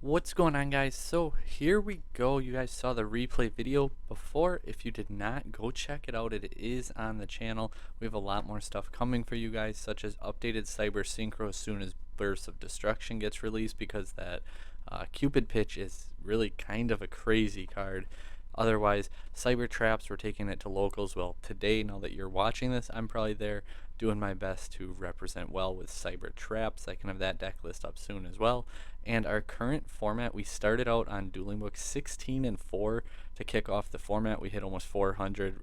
What's going on, guys? So here we go. You guys saw the replay video before. If you did not, go check it out. It is on the channel. We have a lot more stuff coming for you guys, such as updated cyber synchro as soon as Burst of Destruction gets released, because that Cupid pitch is really kind of a crazy card. Otherwise, cyber traps, we're taking it to locals. Well, today, now that you're watching this, I'm probably there doing my best to represent well with cyber traps. I can have that deck list up soon as well. And our current format, we started out on Dueling Book 16 and 4 to kick off the format. We hit almost 400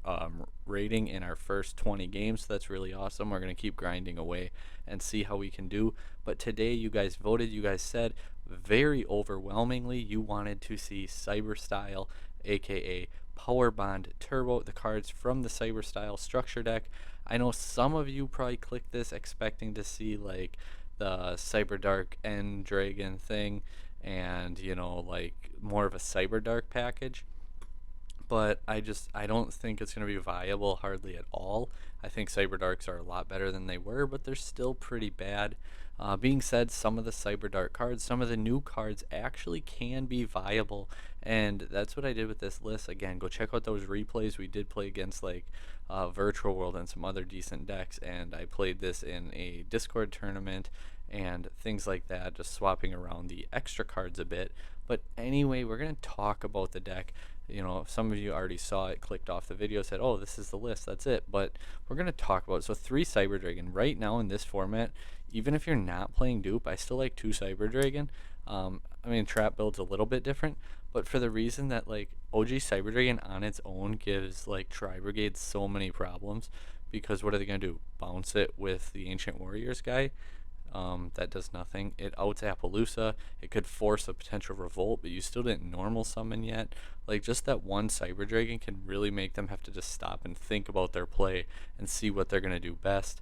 rating in our first 20 games, so that's really awesome. We're going to keep grinding away and see how we can do. But today, you guys voted. You guys said very overwhelmingly you wanted to see Cyber Style, aka Powerbond Turbo, the cards from the Cyber Style structure deck. I know some of you probably clicked this expecting to see like the Cyberdark End Dragon thing and, you know, like more of a Cyberdark package. But I don't think it's going to be viable hardly at all. I think Cyberdarks are a lot better than they were, but they're still pretty bad. Being said, some of the Cyberdark cards, some of the new cards actually can be viable, and that's what I did with this list. Again, go check out those replays. We did play against like Virtual World and some other decent decks, and I played this in a Discord tournament and things like that, just swapping around the extra cards a bit. But anyway, we're going to talk about the deck. You know, some of you already saw it, clicked off the video, said, oh, this is the list, that's it. But we're going to talk about it. So 3 Cyber Dragon. Right now in this format, even if you're not playing dupe, I still like 2 Cyber Dragon. I mean, trap build's a little bit different, but for the reason that like OG Cyber Dragon on its own gives like Tri Brigade so many problems, because what are they going to do? Bounce it with the Ancient Warriors guy? That does nothing. It outs Appaloosa. It could force a potential revolt, but you still didn't normal summon yet. Like, just that one Cyber Dragon can really make them have to just stop and think about their play and see what they're going to do best.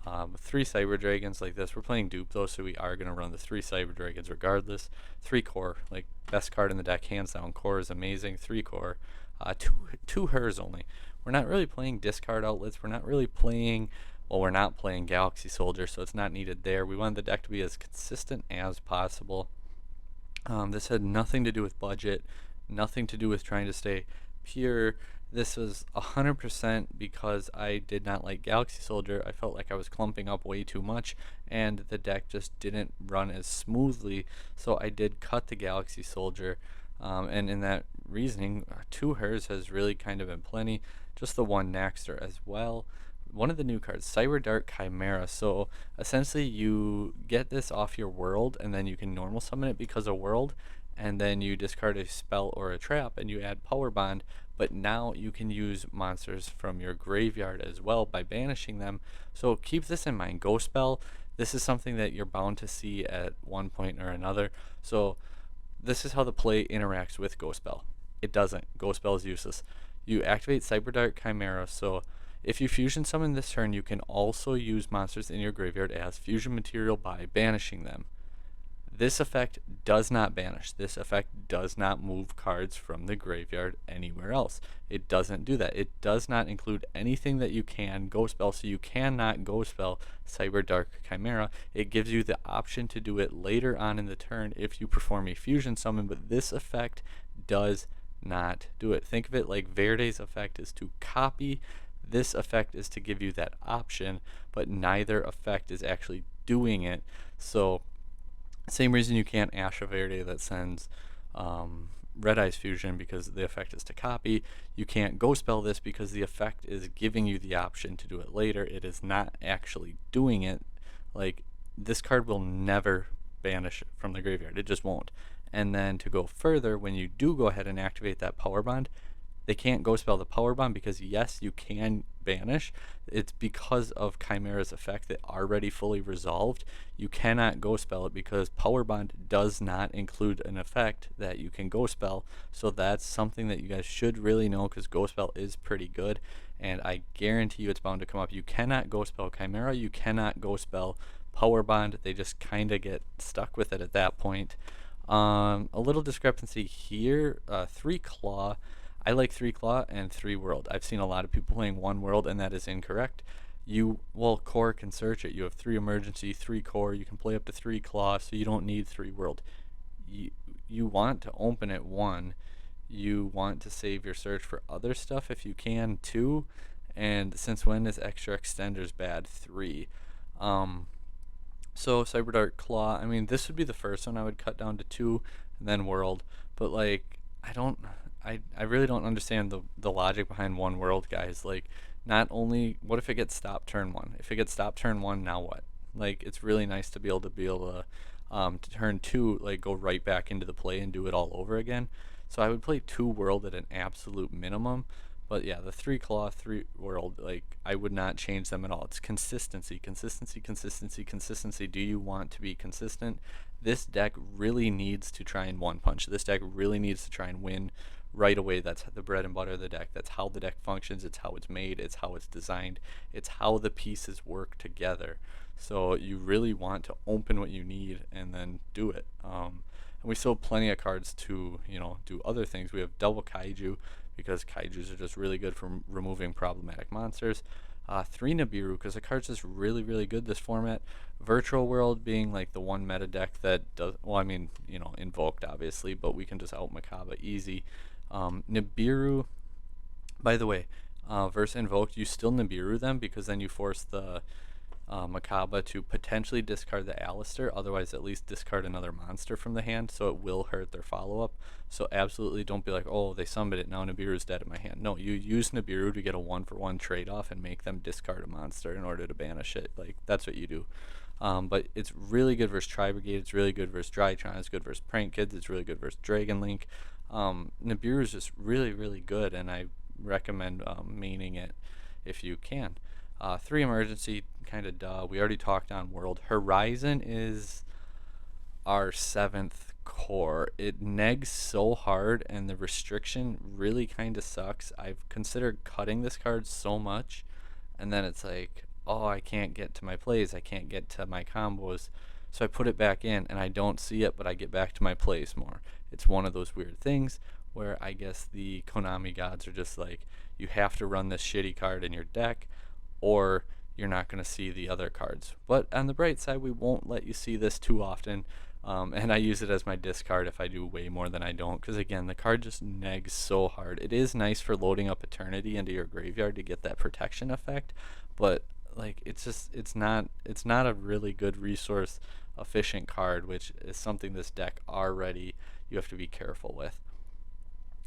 3 Cyber Dragons like this. We're playing dupe though, so we are going to run the 3 Cyber Dragons regardless. 3 core, like best card in the deck, hands down. Core is amazing. 3 core. Two hers only. We're not really playing discard outlets. We're not really playing, well, we're not playing Galaxy Soldier, so it's not needed there. We wanted the deck to be as consistent as possible. This had nothing to do with budget, nothing to do with trying to stay pure. This was 100% because I did not like Galaxy Soldier. I felt like I was clumping up way too much, and the deck just didn't run as smoothly, so I did cut the Galaxy Soldier. And in that reasoning, 2 hers has really kind of been plenty. Just the 1 Naxter as well. One of the new cards, Cyberdark Chimera. So essentially you get this off your world, and then you can normal summon it because of world, and then you discard a spell or a trap and you add Powerbond. But now you can use monsters from your graveyard as well by banishing them. So keep this in mind. Ghost Spell, this is something that you're bound to see at one point or another. So this is how the play interacts with Ghost Spell. It doesn't. Ghost Spell is useless. You activate Cyberdark Chimera, so if you fusion summon this turn, you can also use monsters in your graveyard as fusion material by banishing them. This effect does not banish. This effect does not move cards from the graveyard anywhere else. It doesn't do that. It does not include anything that you can Ghost Spell, so you cannot Ghost Spell Cyberdark Chimera. It gives you the option to do it later on in the turn if you perform a fusion summon, but this effect does not do it. Think of it like Verde's effect is to copy. This effect is to give you that option, but neither effect is actually doing it. So same reason you can't Asha Verde that sends Red Eyes Fusion, because the effect is to copy. You can't Ghost Spell this because the effect is giving you the option to do it later. It is not actually doing it. Like, this card will never banish from the graveyard. It just won't. And then to go further, when you do go ahead and activate that Power Bond, they can't Ghost Spell the Power Bond because yes, you can banish. It's because of Chimera's effect that already fully resolved. You cannot Ghost Spell it because Power Bond does not include an effect that you can Ghost Spell. So that's something that you guys should really know, because Ghost Spell is pretty good, and I guarantee you it's bound to come up. You cannot Ghost Spell Chimera. You cannot Ghost Spell Power Bond. They just kind of get stuck with it at that point. A little discrepancy here. 3 Claw. I like 3 Claw and 3 World. I've seen a lot of people playing 1 World, and that is incorrect. Well, Core can search it. You have 3 Emergency, 3 Core. You can play up to 3 Claw, so you don't need 3 World. you want to open it, one, you want to save your search for other stuff if you can, two, and since when is extra extenders bad, three. Um, so Cyberdark Claw, I mean, this would be the first one I would cut down to two, and then World. But like, I don't, I really don't understand the logic behind one World, guys. Like, not only, what if it gets stopped turn one? If it gets stopped turn one, now what? Like, it's really nice to be able to turn two, like go right back into the play and do it all over again. So I would play two World at an absolute minimum. But yeah, the three claw, three world, like I would not change them at all. It's consistency, consistency, consistency, consistency. Do you want to be consistent? This deck really needs to try and one punch. This deck really needs to try and win right away. That's the bread and butter of the deck. That's how the deck functions. It's how it's made. It's how it's designed. It's how the pieces work together. So you really want to open what you need and then do it. And we still have plenty of cards to, do other things. We have double kaiju, because kaijus are just really good for removing problematic monsters. Three Nibiru, because the card's just really, really good this format. Virtual World being like the one meta deck that does, well, I mean, invoked obviously, but we can just out Makaba easy. Nibiru, by the way, versus invoked, you still Nibiru them, because then you force the Makaba to potentially discard the Alistair, otherwise at least discard another monster from the hand, so it will hurt their follow-up. So absolutely don't be like, oh, they summoned it, now Nibiru's dead in my hand. No, you use Nibiru to get a 1-for-1 trade-off and make them discard a monster in order to banish it. Like, that's what you do. But it's really good versus Tri-Brigade, it's really good versus Drytron, it's good versus Prank Kids, it's really good versus Dragon Link. Nibiru is just really, really good, and I recommend maining it if you can. Three emergency, kind of duh. We already talked on World. Horizon is our 7th core. It negs so hard, and the restriction really kind of sucks. I've considered cutting this card so much, and then it's like, oh, I can't get to my plays. I can't get to my combos. So I put it back in, and I don't see it, but I get back to my plays more. It's one of those weird things where I guess the Konami gods are just like, you have to run this shitty card in your deck, or you're not going to see the other cards. But on the bright side, we won't let you see this too often, and I use it as my discard if I do way more than I don't, because again, the card just negs so hard. It is nice for loading up Eternity into your graveyard to get that protection effect, but like it's not a really good resource efficient card, which is something this deck already you have to be careful with.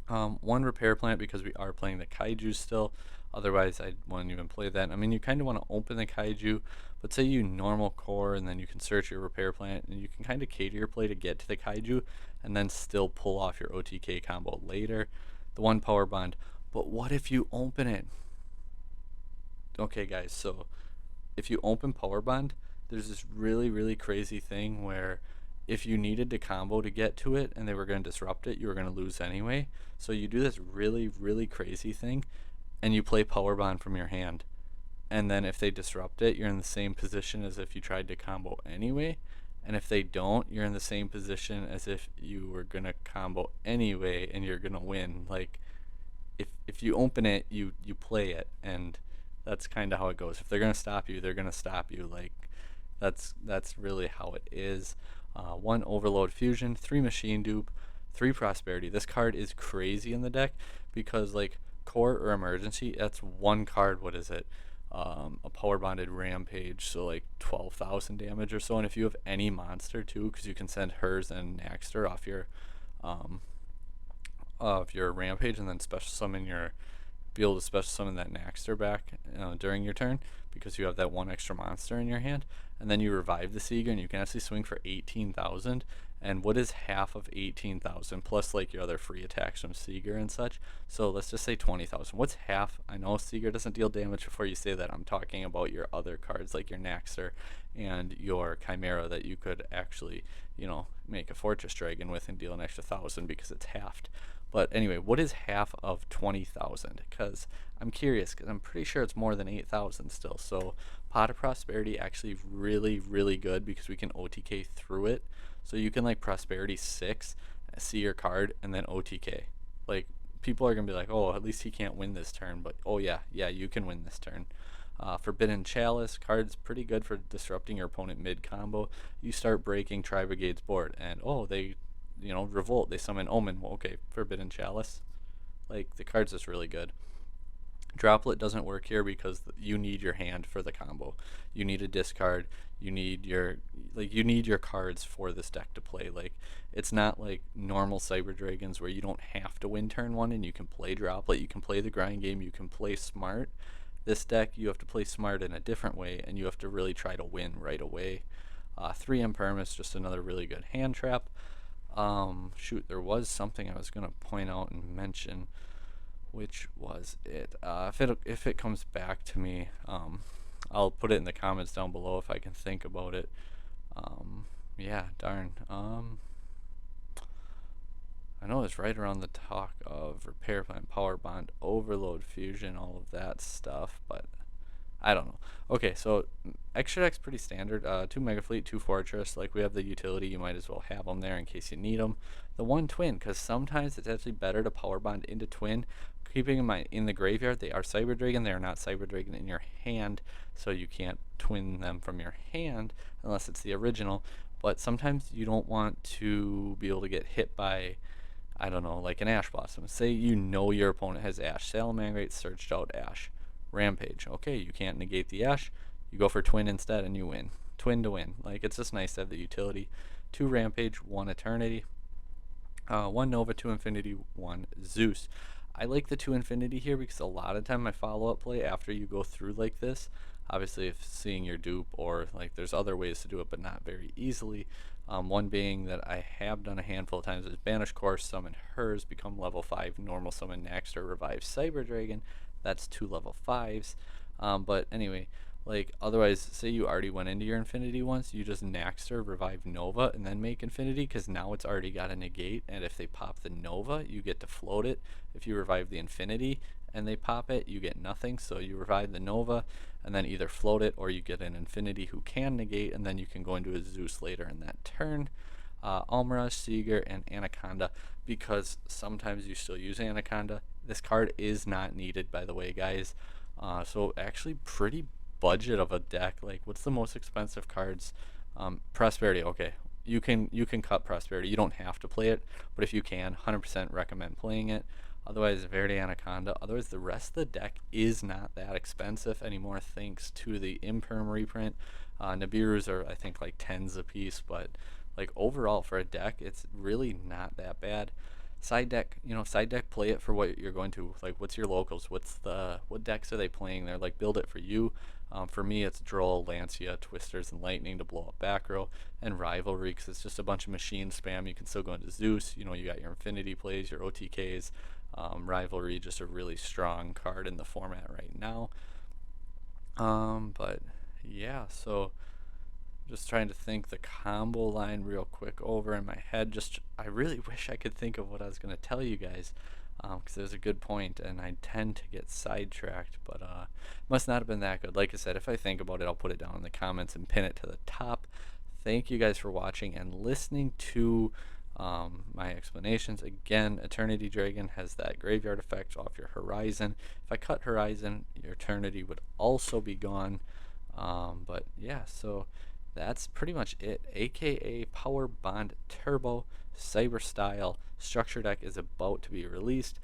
One repair plant, because we are playing the kaiju still. Otherwise, I wouldn't even play that. I mean, you kind of want to open the kaiju, but say you normal core, and then you can search your repair plant, and you can kind of cater your play to get to the kaiju, and then still pull off your OTK combo later. The one power bond. But what if you open it? Okay, guys, so if you open Powerbond, there's this really, really crazy thing where if you needed to combo to get to it and they were going to disrupt it, you were going to lose anyway. So you do this really, really crazy thing, and you play Powerbond from your hand. And then if they disrupt it, you're in the same position as if you tried to combo anyway. And if they don't, you're in the same position as if you were going to combo anyway, and you're going to win. Like, if you open it, you play it, and that's kind of how it goes. If they're going to stop you, they're going to stop you. Like, that's really how it is. One Overload Fusion, 3 Machine Dupe, 3 Prosperity. This card is crazy in the deck because, like, Core or Emergency, that's one card. What is it? A Power Bonded Rampage, so like 12,000 damage or so. And if you have any monster too, because you can send hers and Naxter off your Rampage, and then special summon be able to special summon that Naxter back during your turn, because you have that one extra monster in your hand, and then you revive the Seeger, and you can actually swing for 18,000. And what is half of 18,000 plus like your other free attacks from Seeger and such? So let's just say 20,000. What's half? I know Seeger doesn't deal damage before you say that. I'm talking about your other cards like your Naxter and your Chimera that you could actually, make a Fortress Dragon with and deal an extra 1,000 because it's halved. But anyway, what is half of 20,000? Because I'm curious, because I'm pretty sure it's more than 8,000 still. So Pot of Prosperity actually really, really good because we can OTK through it. So you can like Prosperity 6, see your card, and then OTK. Like, people are going to be like, oh, at least he can't win this turn. But oh yeah, you can win this turn. Forbidden Chalice, card's pretty good for disrupting your opponent mid-combo. You start breaking Tri-Brigade's board, and oh, they you know, Revolt, they summon Omen. Well, okay, Forbidden Chalice. Like, the card's just really good. Droplet doesn't work here because you need your hand for the combo. You need a discard. You need your cards for this deck to play. Like, it's not like normal Cyber Dragons where you don't have to win turn one and you can play Droplet. You can play the grind game. You can play smart. This deck, you have to play smart in a different way, and you have to really try to win right away. 3 Impermanence, just another really good hand trap. Shoot, there was something I was gonna point out and mention. Which was it? If it comes back to me, I'll put it in the comments down below if I can think about it. Yeah, darn. I know it's right around the talk of Repair Plan, Powerbond, Overload, Fusion, all of that stuff, but I don't know. Okay, so extra deck's pretty standard. 2 Mega Fleet, 2 Fortress. Like, we have the utility, you might as well have them there in case you need them. The 1 Twin, because sometimes it's actually better to Power Bond into Twin. Keeping in mind, in the graveyard, they are Cyber Dragon. They are not Cyber Dragon in your hand, so you can't twin them from your hand unless it's the original. But sometimes you don't want to be able to get hit by, I don't know, like an Ash Blossom. Say you know your opponent has Ash. Salamangreat, Searched Out, Ash. Rampage. Okay, you can't negate the Ash. You go for Twin instead and you win. Twin to win. Like, it's just nice to have the utility. 2 Rampage, 1 Eternity. 1 Nova, 2 Infinity, 1 Zeus. I like the 2 Infinity here because a lot of time my follow-up play after you go through like this, obviously if seeing your dupe, or like there's other ways to do it but not very easily. One being that I have done a handful of times is Banish Course, summon hers, become level 5, normal summon next, or revive Cyber Dragon. That's 2 level 5s. But anyway, like, otherwise, say you already went into your Infinity once, you just Naxter, revive Nova, and then make Infinity, because now it's already got a negate, and if they pop the Nova, you get to float it. If you revive the Infinity and they pop it, you get nothing, so you revive the Nova, and then either float it, or you get an Infinity who can negate, and then you can go into a Zeus later in that turn. Almirage, Seeger, and Anaconda, because sometimes you still use Anaconda. This card is not needed, by the way, guys. So actually pretty budget of a deck. Like, what's the most expensive cards? Prosperity. Okay, you can cut Prosperity. You don't have to play it, but if you can, 100% recommend playing it. Otherwise, Verde Anaconda. Otherwise, the rest of the deck is not that expensive anymore, thanks to the Imperm reprint. Nibiru's are, I think, like 10s a piece, but like overall for a deck, it's really not that bad. Side deck, side deck, play it for what you're going to. Like, what's your locals? What decks are they playing there? Like, build it for you. For me, it's Droll, Lancia, Twisters, and Lightning to blow up back row, and Rivalry, because it's just a bunch of machine spam. You can still go into Zeus. You got your Infinity plays, your OTKs. Rivalry, just a really strong card in the format right now. But yeah, so just trying to think the combo line real quick over in my head. I really wish I could think of what I was going to tell you guys, because it was a good point, and I tend to get sidetracked, but must not have been that good. Like I said, if I think about it, I'll put it down in the comments and pin it to the top. Thank you guys for watching and listening to my explanations. Again, Eternity Dragon has that graveyard effect off your Horizon. If I cut Horizon, your Eternity would also be gone. But yeah, so that's pretty much it. AKA Powerbond Turbo Cyber Style Structure Deck is about to be released.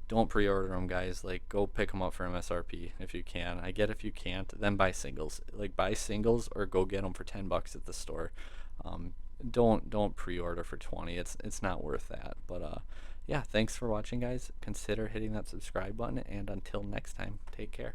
Don't pre-order them, guys. Like, go pick them up for MSRP if you can. I get if you can't, then buy singles. Like, buy singles or go get them for $10 at the store. Don't pre-order for 20. It's not worth that. But yeah, thanks for watching, guys. Consider hitting that subscribe button, and until next time, take care.